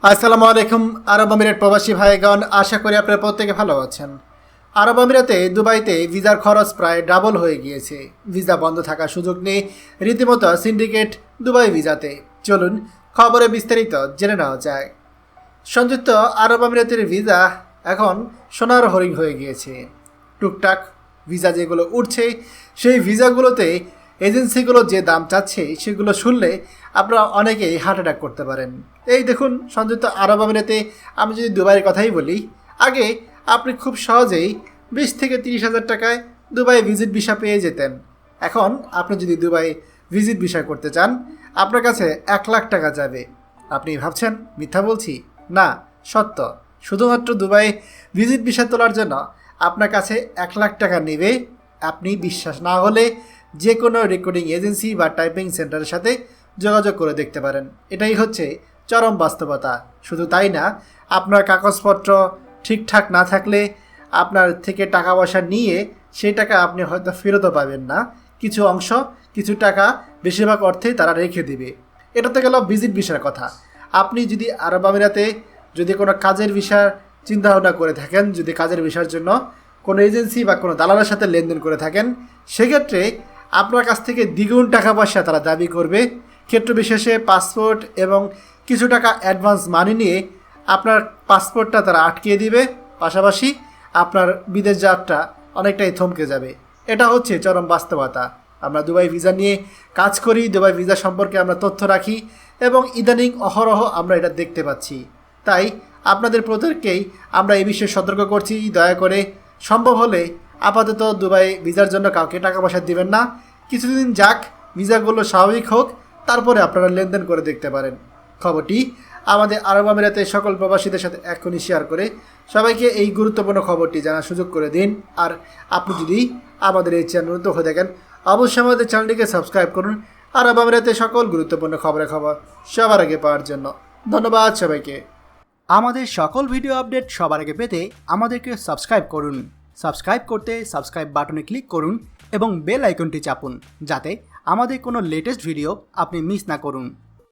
আসসালামু আলাইকুম আরব আমিরাত প্রবাসী ভাইগণ, আশা করি আপনারা প্রত্যেকে ভালো আছেন। আরব আমিরাতে দুবাইতে ভিসার খরচ প্রায় ডাবল হয়ে গিয়েছে। ভিসা বন্ধ থাকার সুযোগ নেই রীতিমতো সিন্ডিকেট দুবাই ভিসাতে। চলুন খবরে বিস্তারিত জেনে নেওয়া যায়। সংযুক্ত আরব আমিরাতের ভিসা এখন সোনার হরিণ হয়ে গিয়েছে। টুকটাক ভিসা যেগুলো উঠছে সেই ভিসাগুলোতে এজেন্সিগুলো যে দাম চাচ্ছে সেগুলো শুনলে আপনারা অনেকেই হার্ট অ্যাটাক করতে পারেন। এই দেখুন, সংযুক্ত আরব আমিরাতে আমি যদি দুবাইয়ের কথাই বলি, আগে আপনি খুব সহজেই 20 থেকে 30,000 টাকায় দুবাই ভিজিট ভিসা পেয়ে যেতেন। এখন আপনি যদি দুবাই ভিজিট ভিসা করতে চান, আপনার কাছে 1 লাখ টাকা যাবে। আপনি ভাবছেন মিথ্যা বলছি? না, সত্য। শুধুমাত্র দুবাই ভিজিট ভিসা তোলার জন্য আপনার কাছে 1 লাখ টাকা নেবে। আপনি বিশ্বাস না হলে যে কোনো রেকর্ডিং এজেন্সি বা টাইপিং সেন্টারের সাথে যোগাযোগ করে দেখতে পারেন। এটাই হচ্ছে চরম বাস্তবতা। শুধু তাই না, আপনার কাগজপত্র ঠিকঠাক না থাকলে আপনার থেকে টাকা পয়সা নিয়ে সেই টাকা আপনি হয়তো ফেরতও পাবেন না। কিছু অংশ, কিছু টাকা, বেশিরভাগ অর্থেই তারা রেখে দিবে। এটা তো গেল ভিজিট ভিসার কথা। আপনি যদি আরব আমিরাতে যদি কোনো কাজের ভিসার চিন্তাভাবনা করে থাকেন, যদি কাজের ভিসার জন্য কোনো এজেন্সি বা কোনো দালালের সাথে লেনদেন করে থাকেন, সেক্ষেত্রে আপনার কাছ থেকে দ্বিগুণ টাকা পয়সা তারা দাবি করবে। ক্ষেত্র বিশেষে পাসপোর্ট এবং কিছু টাকা অ্যাডভান্স মানি নিয়ে আপনার পাসপোর্টটা তারা আটকিয়ে দিবে। পাশাপাশি আপনার বিদেশ যাত্রা অনেকটাই থমকে যাবে। এটা হচ্ছে চরম বাস্তবতা। আমরা দুবাই ভিসা নিয়ে কাজ করি, দুবাই ভিসা সম্পর্কে আমরা তথ্য রাখি এবং ইদানিং অহরহ আমরা এটা দেখতে পাচ্ছি। তাই আপনাদের প্রত্যেককেই আমরা এই বিষয়ে সতর্ক করছি, দয়া করে সম্ভব হলে আপাতত দুবাই ভিসার জন্য কাউকে টাকা পয়সা দিবেন না। কিছুদিন যাক, ভিসাগুলো স্বাভাবিক হোক, তারপরে আপনারা লেনদেন করে দেখতে পারেন। খবরটি আমাদের আরব আমিরাতের সকল প্রবাসীদের সাথে এখনই শেয়ার করে সবাইকে এই গুরুত্বপূর্ণ খবরটি জানার সুযোগ করে দিন। আর আপনি যদি আমাদের এই চ্যানেল নতুন হয়ে থাকেন, অবশ্যই আমাদের চ্যানেলটিকে সাবস্ক্রাইব করুন আরব আমিরাতের সকল গুরুত্বপূর্ণ খবর সবার আগে পাওয়ার জন্য। ধন্যবাদ সবাইকে। আমাদের সকল ভিডিও আপডেট সবার আগে পেতে আমাদেরকে সাবস্ক্রাইব করুন। সাবস্ক্রাইব করতে সাবস্ক্রাইব বাটনে ক্লিক করুন এবং বেল আইকনটি চাপুন, যাতে আমাদের কোনো লেটেস্ট ভিডিও আপনি মিস না করুন।